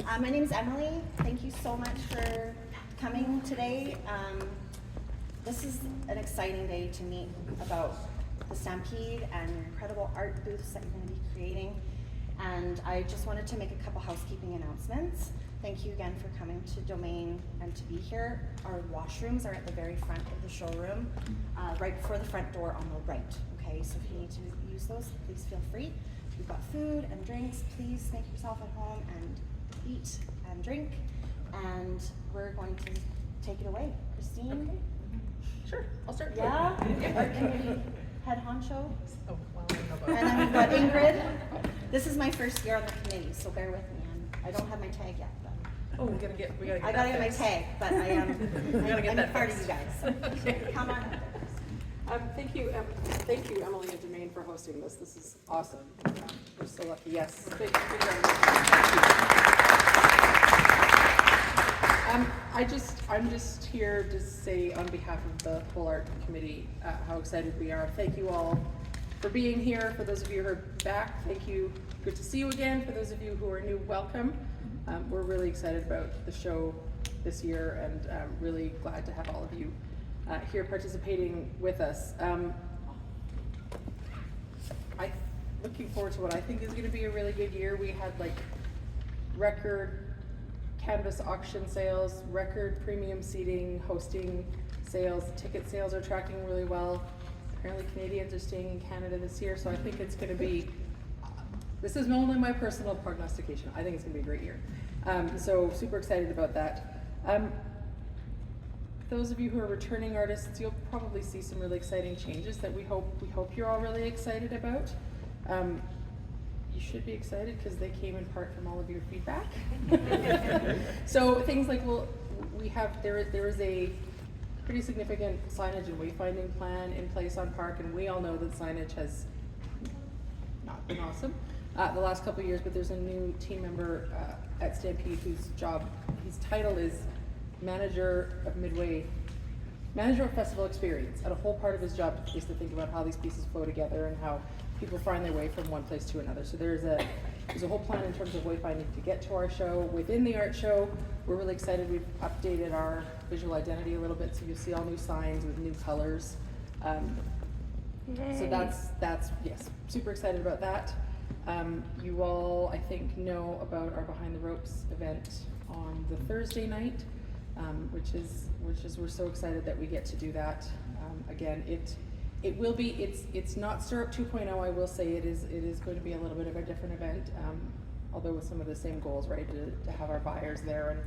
My name is Emily. Thank you so much for coming today. This is an exciting day to meet about the Stampede and your incredible art booths that you're going to be creating. And I just wanted to make a couple housekeeping announcements. Thank you again for coming to Domain and to be here. Our washrooms are at the very front of the showroom, right before the front door on the right. Okay, so if you need to use those, please feel free. We've got food and drinks. Please make yourself at home and eat and drink. And we're going to take it away. Christine? Okay. Sure, I'll start. Yeah? Our committee head honcho. Oh, well, And then we've got Ingrid. This is my first year on the committee, so bear with me. I don't have my tag yet, but. Oh, we gotta get I gotta get my tag, but I am. I'm a part of you guys. So Okay. come on. Thank you, Emily and Domain, for hosting this. This is awesome. We're so lucky. Yes. Thank you very much. I'm just here to say on behalf of the whole art committee how excited we are. Thank you all for being here. For those of you who are back, thank you. Good to see you again. For those of you who are new, welcome. We're really excited about the show this year, and really glad to have all of you here participating with us. I'm looking forward to what I think is going to be a really good year. We had like record canvas auction sales, record premium seating, hosting sales. Ticket sales are tracking really well. Apparently Canadians are staying in Canada this year, so I think it's going to be, this is only my personal prognostication. I think it's going to be a great year. So super excited about that. Those of you who are returning artists, you'll probably see some really exciting changes that we hope you're all really excited about. You should be excited because they came in part from all of your feedback. So things like, there is a pretty significant signage and wayfinding plan in place on Park, and we all know that signage has not been awesome the last couple of years, but there's a new team member at Stampede his title is Manager of Festival Experience, and a whole part of his job is to think about how these pieces flow together and how people find their way from one place to another. So there's a whole plan in terms of wayfinding to get to our show. Within the art show, we're really excited. We've updated our visual identity a little bit, so you'll see all new signs with new colors. So that's yes, super excited about that. You all, I think, know about our Behind the Ropes event on the Thursday night, which is we're so excited that we get to do that. Again, it will be, it's not Stirrup 2.0, I will say it is going to be a little bit of a different event, although with some of the same goals, right, to have our buyers there and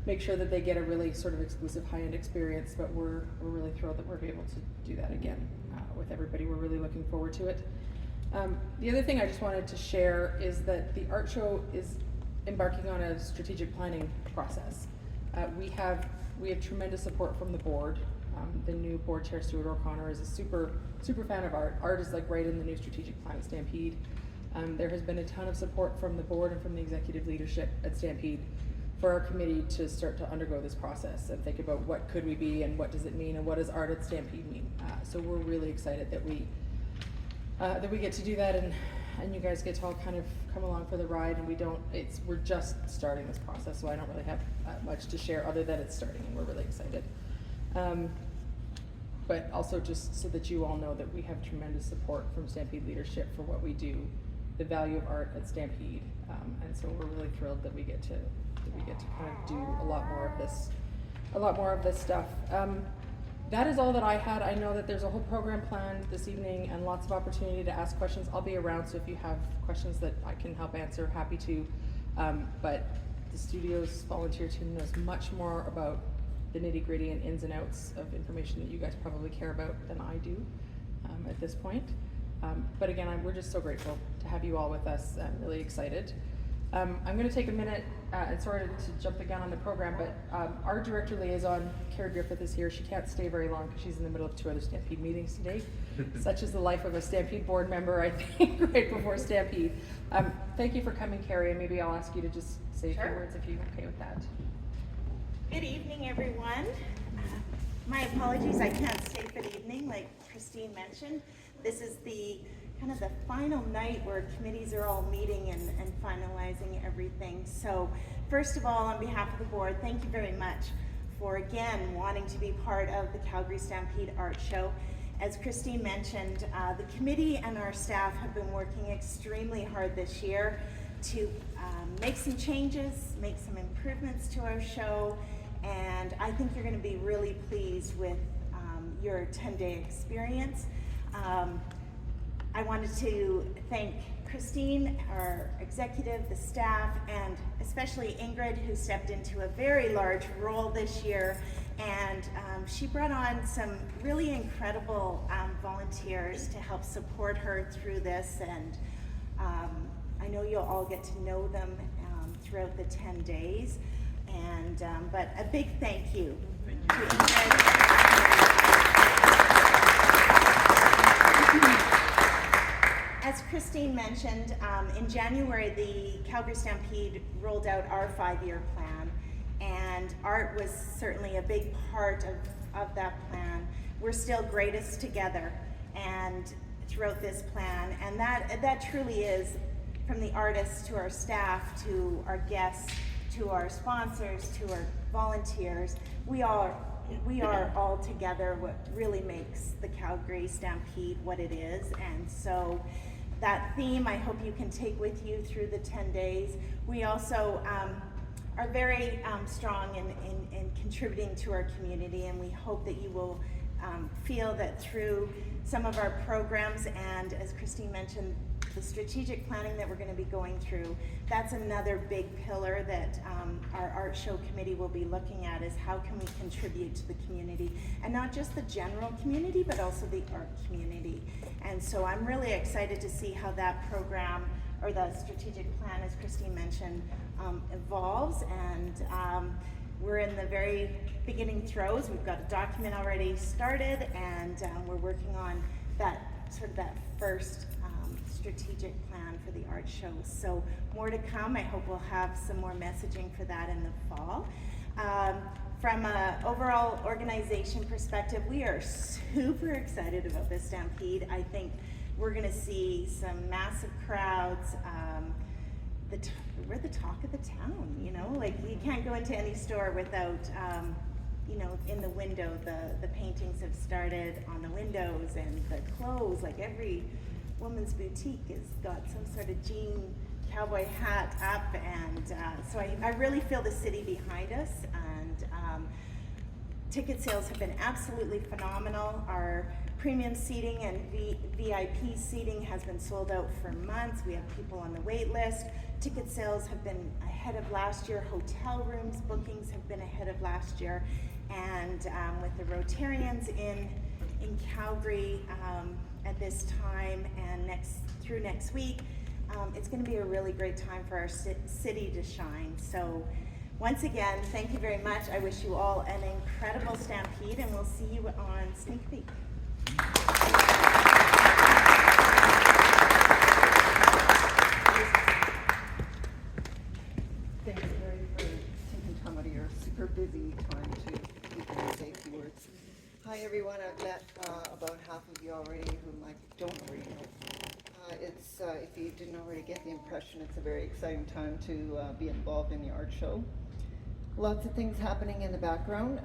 make sure that they get a really sort of exclusive high-end experience, but we're really thrilled that we're able to do that again with everybody. We're really looking forward to it. The other thing I just wanted to share is that the art show is embarking on a strategic planning process. We have tremendous support from the board. The new board chair, Stuart O'Connor, is a super fan of art. Art is like right in the new strategic plan at Stampede. There has been a ton of support from the board and from the executive leadership at Stampede for our committee to start to undergo this process and think about what could we be and what does it mean and what does art at Stampede mean. So we're really excited that we get to do that, and you guys get to all kind of come along for the ride. And we're just starting this process, so I don't really have much to share other than it's starting, and we're really excited. But also just so that you all know that we have tremendous support from Stampede leadership for what we do, the value of art at Stampede, and so we're really thrilled that we get to kind of do a lot more of this stuff. That is all that I had. I know that there's a whole program planned this evening and lots of opportunity to ask questions. I'll be around, so if you have questions that I can help answer, happy to. But the studio's volunteer team knows much more about the nitty-gritty and ins and outs of information that you guys probably care about than I do at this point. But again, we're just so grateful to have you all with us. I'm really excited. I'm going to take a minute and sorry to jump the gun on the program, but our director liaison, Carrie Griffith, is here. She can't stay very long because she's in the middle of 2 other Stampede meetings today. Such is the life of a Stampede board member, I think, right before Stampede. Thank you for coming, Carrie, and maybe I'll ask you to just say a few words if you're okay with that. Good evening, everyone. My apologies, I can't stay for the evening, like Christine mentioned. This is the kind of the final night where committees are all meeting and finalizing everything. So first of all, on behalf of the board, thank you very much for again wanting to be part of the Calgary Stampede Art Show. As Christine mentioned, the committee and our staff have been working extremely hard this year to make some changes, make some improvements to our show, and I think you're going to be really pleased with your 10-day experience. I wanted to thank Christine, our executive, the staff, and especially Ingrid, who stepped into a very large role this year. And she brought on some really incredible volunteers to help support her through this. And I know you'll all get to know them throughout the 10 days. And but a big thank you to Ingrid. As Christine mentioned, in January, the Calgary Stampede rolled out our 5-year plan, and art was certainly a big part of that plan. We're still greatest together, and throughout this plan, and that truly is, from the artists to our staff, to our guests, to our sponsors, to our volunteers, we are all together what really makes the Calgary Stampede what it is. And so that theme, I hope you can take with you through the 10 days. We also are very strong in contributing to our community, and we hope that you will feel that through some of our programs, and as Christine mentioned, the strategic planning that we're going to be going through, that's another big pillar that our art show committee will be looking at, is how can we contribute to the community, and not just the general community, but also the art community. And so I'm really excited to see how that program, or the strategic plan, as Christine mentioned, evolves. And we're in the very beginning throes. We've got a document already started, and we're working on that first strategic plan for the art show. So more to come. I hope we'll have some more messaging for that in the fall. From an overall organization perspective, we are super excited about this Stampede. I think we're going to see some massive crowds. We're the talk of the town, you know, like you can't go into any store without, you know, in the window, the paintings have started on the windows, and the clothes, like every woman's boutique has got some sort of jean cowboy hat up, and so I really feel the city behind us. And ticket sales have been absolutely phenomenal. Our premium seating and VIP seating has been sold out for months. We have people on the wait list. Ticket sales have been ahead of last year. Hotel rooms bookings have been ahead of last year. And with the Rotarians in Calgary at this time and through next week, it's going to be a really great time for our city to shine. So once again, thank you very much. I wish you all an incredible Stampede, and we'll see you on Sneak Peek. Thanks, Mary, for taking time out of your super busy time to speak and say a few words. Hi, everyone. I've met about half of you already whom I don't already know. If you didn't already get the impression, it's a very exciting time to be involved in the art show. Lots of things happening in the background,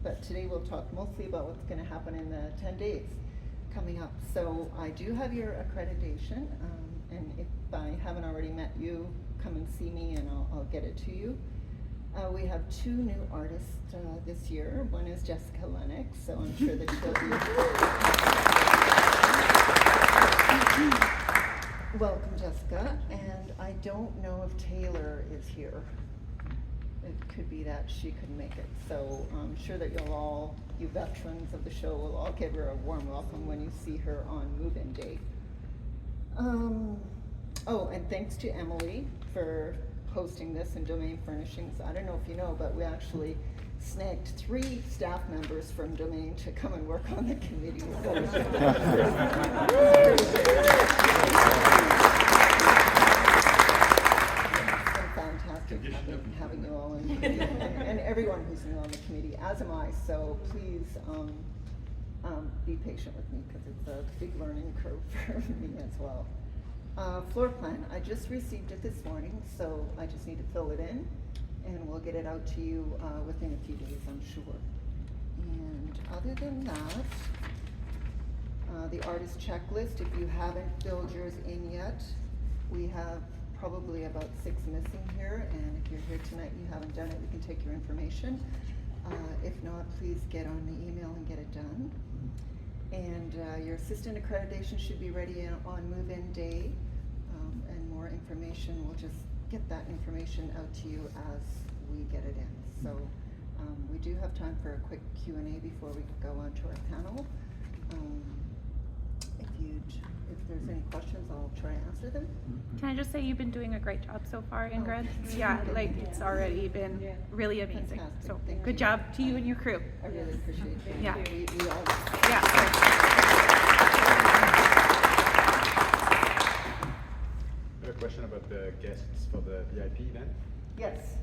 but today we'll talk mostly about what's going to happen in the 10 days coming up. So I do have your accreditation, and if I haven't already met you, come and see me and I'll get it to you. We have 2 new artists this year. One is Jessica Lennox, so I'm sure that she'll be welcome, Jessica. And I don't know if Taylor is here. It could be that she couldn't make it. So I'm sure that you veterans of the show will all give her a warm welcome when you see her on move-in day. Oh, and thanks to Emily for hosting this and Domain Furnishings. I don't know if you know, but we actually snagged 3 staff members from Domain to come and work on the committee. Fantastic having you all and everyone who's new on the committee, as am I, so please be patient with me because it's a big learning curve for me as well. Floor plan, I just received it this morning, so I just need to fill it in, and we'll get it out to you within a few days, I'm sure. And other than that, the artist checklist, if you haven't filled yours in yet, we have probably about 6 missing here, and if you're here tonight and you haven't done it, we can take your information. If not, please get on the email and get it done. And your assistant accreditation should be ready on move-in day, and more information, we'll just get that information out to you as we get it in. So we do have time for a quick Q&A before we go on to our panel. If there's any questions, I'll try to answer them. Can I just say you've been doing a great job so far, Ingrid? Yeah, like it's already been really amazing. Fantastic. So Thank good you. job to you and your crew. I really appreciate it. Yeah. We all. Yeah. I have a question about the guests for the VIP event. Yes.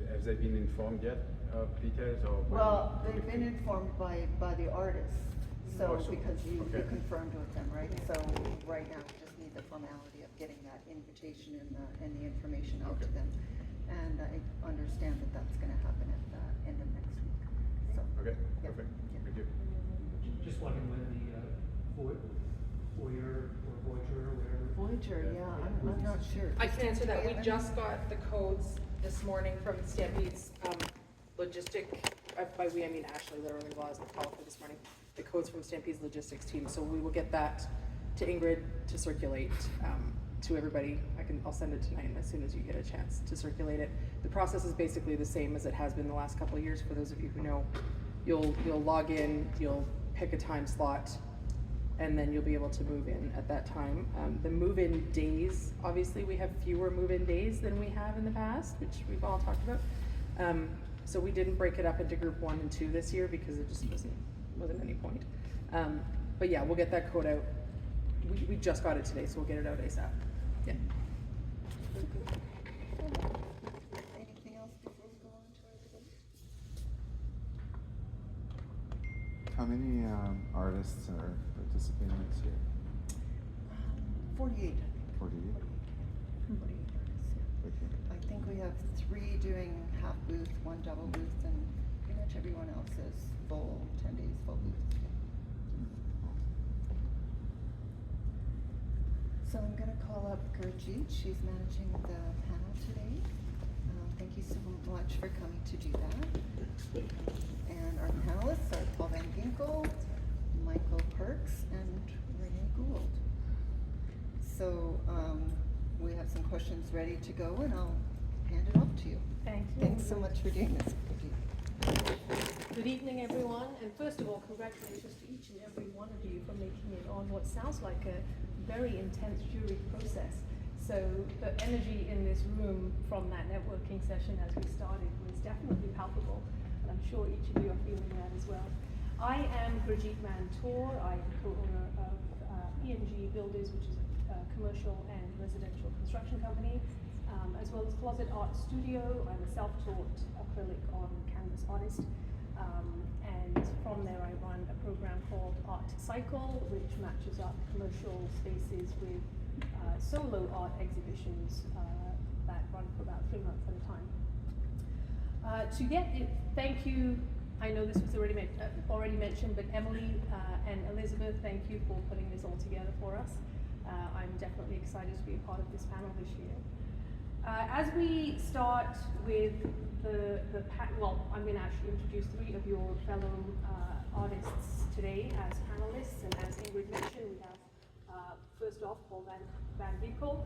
Have they been informed yet of details or? Well, they've been informed by the artists, so, Also, because you okay. confirmed with them, right? So right now, we just need the formality of getting that invitation and the information out to Okay. them. And I understand that that's gonna happen at the end of next week, so. Okay, yeah. perfect. Yeah. Thank you. Just wondering when the Voyager or Voyager or whatever. Voyager, yeah, I'm not sure. I can answer that. We Yeah, just got the codes this morning from Stampede's logistic, by we I mean Ashley literally was the call for this morning, the codes from Stampede's logistics team. So we will get that to Ingrid to circulate to everybody. I'll send it tonight as soon as you get a chance to circulate it. The process is basically the same as it has been the last couple of years. For those of you who know, you'll log in, you'll pick a time slot, and then you'll be able to move in at that time. The move-in days, obviously we have fewer move-in days than we have in the past, which we've all talked about. So we didn't break it up into group 1 and 2 this year because it just wasn't any point. But yeah, we'll get that code out. We just got it today, so we'll get it out ASAP. Yeah. Anything else before we go on to our debate? How many artists are participating this year? 48. 48? 48 artists, yeah. Okay. I think we have 3 doing half booth, 1 double booth, and pretty much everyone else is full, 10 days full booth. So I'm gonna call up Gurjeet, she's managing the panel today. Thank you so much for coming to do that. And our panelists are Paul Van Ginkel, Michael Perks, and Renee Gould. So we have some questions ready to go, and I'll hand it off to you. Thank you. Thanks so much for doing this, Gurjeet. Good evening, everyone, and first of all, congratulations to each and every one of you for making it on what sounds like a very intense jury process. So the energy in this room from that networking session as we started was definitely palpable, and I'm sure each of you are feeling that as well. I am Gurjeet Mantoor. I am co-owner of ENG Builders, which is a commercial and residential construction company, as well as Closet Art Studio. I'm a self-taught acrylic on canvas artist. And from there I run a program called Art Cycle, which matches up commercial spaces with solo art exhibitions that run for about 3 months at a time. To get it, thank you, I know this was already mentioned, but Emily and Elizabeth, thank you for putting this all together for us. I'm definitely excited to be a part of this panel this year. As we start with well, I'm going to actually introduce 3 of your fellow artists today as panelists, and as Ingrid mentioned, we have first off Paul Van Ginkel.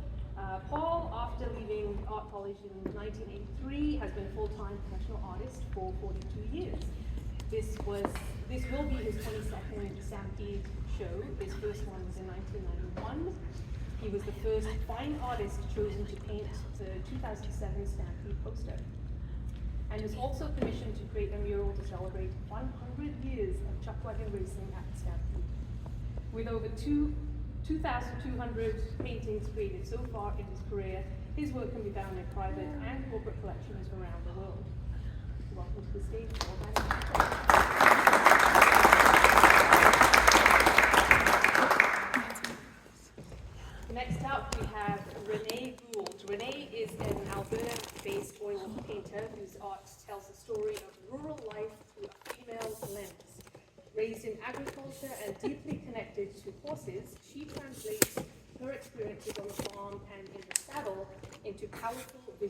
Paul, after leaving art college in 1983, has been a full-time professional artist for 42 years. This will be his 22nd Stampede show. His first one was in 1991. He was the first fine artist chosen to paint the 2007 Stampede poster, and was also commissioned to create a mural to celebrate 100 years of chuck wagon racing at the Stampede. With over 2,200 paintings created so far in his career, his work can be found in private and corporate collections around the world. Welcome to the stage, Paul Van Ginkel. Next Faith-based oil painter whose art tells the story of rural life through a female lens. Raised in agriculture and deeply connected to horses, she translates her experiences on the farm and in the saddle into powerful visual